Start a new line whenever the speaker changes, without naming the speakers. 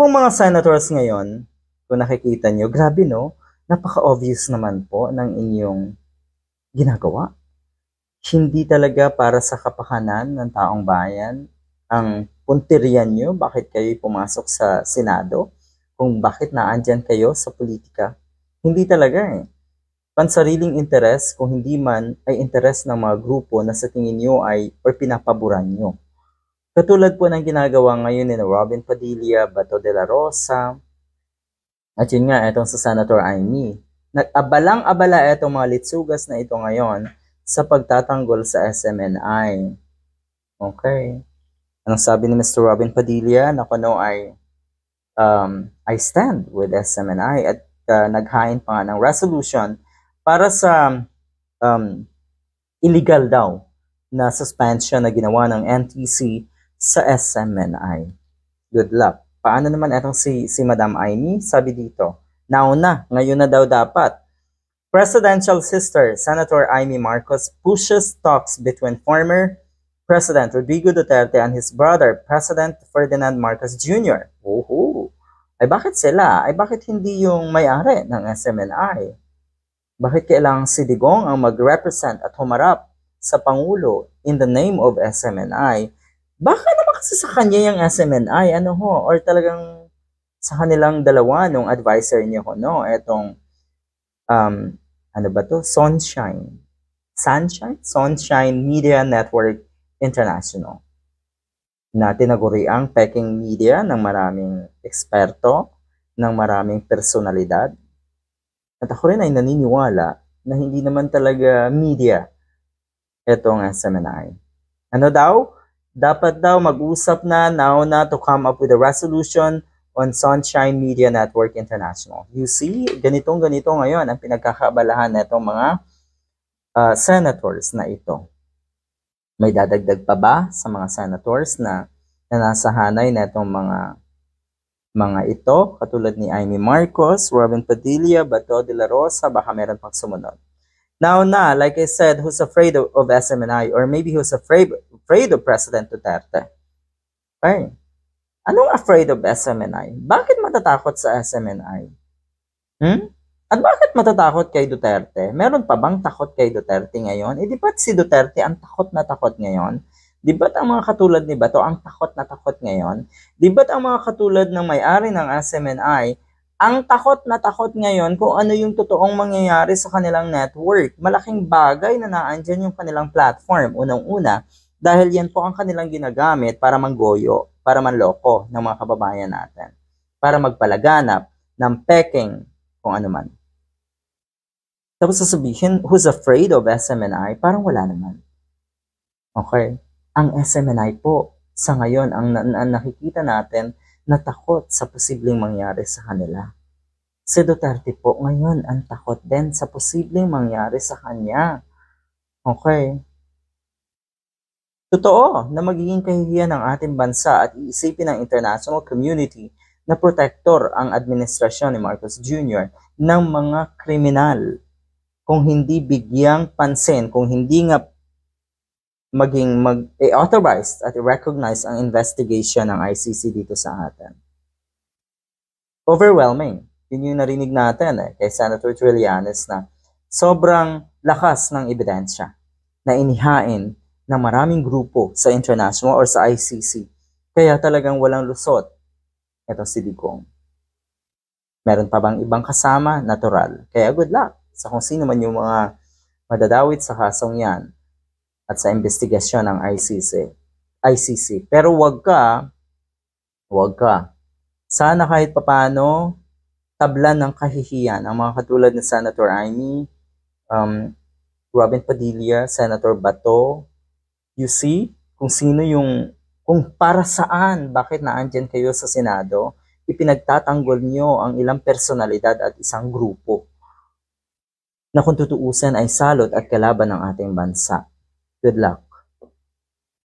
pong mga senators ngayon, kung nakikita nyo, grabe no, napaka-obvious naman po ng inyong ginagawa. Hindi talaga para sa kapakanan ng taong bayan ang puntiryan nyo bakit kayo pumasok sa Senado, kung bakit naandyan kayo sa politika. Hindi talaga eh. Pansariling interes, kung hindi man ay interes ng mga grupo na sa tingin nyo ay or pinapaboran nyo. Katulad po ng ginagawa ngayon ni Robin Padilla, Bato de la Rosa, at yun nga, itong sa Senator Amy. Nag-abalang-abala itong mga litsugas na ito ngayon sa pagtatanggol sa SMNI. Okay. Anong sabi ni Mr. Robin Padilla? Na kuno ay I stand with SMNI at naghain pa nga ng resolution para sa illegal daw na suspension na ginawa ng NTC sa SMNI. Good luck. Paano naman itong si Madam Amy? Sabi dito, nauna, ngayon na daw dapat. Presidential sister, Senator Amy Marcos, pushes talks between former President Rodrigo Duterte and his brother, President Ferdinand Marcos Jr. Oho! Ay bakit sila? Ay bakit hindi yung may-ari ng SMNI? Bakit kailangang si Digong ang mag-represent at humarap sa Pangulo in the name of SMNI? Baka naman kasi sa kanya yung SMNI, ano ho? Or talagang sa kanilang dalawa nung advisor niya ho, no? Etong ano ba to? Sunshine Media Network International na tinaguri ang peking media ng maraming eksperto, ng maraming personalidad. At ako rin ay naniniwala na hindi naman talaga media itong SMNI. Ano daw? Dapat daw mag-usap na now na to come up with a resolution on Sunshine Media Network International. You see, ganitong-ganito ngayon ang pinagkakaabalahan na itong mga senators na ito. May dadagdag pa ba sa mga senators na nasa hanay na itong mga ito, katulad ni Amy Marcos, Robin Padilla, Bato de la Rosa, baka meron pang sumunod. Now na, like I said, who's afraid of SMNI or maybe who's afraid of President Duterte? Okay. Anong afraid of SMNI? Bakit matatakot sa SMNI? At bakit matatakot kay Duterte? Meron pa bang takot kay Duterte ngayon? Di ba't si Duterte ang takot na takot ngayon? Di ba't ang mga katulad ni Bato ang takot na takot ngayon? Di ba't ang mga katulad ng may-ari ng SMNI ang takot na takot ngayon kung ano yung totoong mangyayari sa kanilang network? Malaking bagay na naandyan yung kanilang platform. Unang-una, dahil yan po ang kanilang ginagamit para manggoyo, para manloko ng mga kababayan natin, para magpalaganap ng peking kung ano man. Tapos sasabihin, who's afraid of SMNI? Parang wala naman. Okay? Ang SMNI po, sa ngayon, ang nakikita natin na takot sa posibleng mangyari sa kanila. Si Duterte po ngayon ang takot din sa posibleng mangyari sa kanya. Okay? Totoo na magiging kahihiyan ng ating bansa at iisipin ng international community na protector ang administrasyon ni Marcos Jr. ng mga kriminal kung hindi bigyang pansin, kung hindi nga maging authorized at i-recognize ang investigation ng ICC dito sa atin. Overwhelming. Yun yung narinig natin kay Senator Trillanes na sobrang lakas ng ebidensya na inihain ng maraming grupo sa international or sa ICC. Kaya talagang walang lusot itong si Digong. Meron pa bang ibang kasama? Natural. Kaya good luck sa kung sino man yung mga madadawit sa kasong yan at sa investigasyon ng ICC. Pero wag ka. Sana kahit papano tablan ng kahihiyan ang mga katulad ni Senator Amy, Robin Padilla, Senator Bato. You see, kung sino kung para saan, bakit naandyan kayo sa Senado, ipinagtatanggol nyo ang ilang personalidad at isang grupo na kung tutuusin ay salot at kalaban ng ating bansa. Good luck.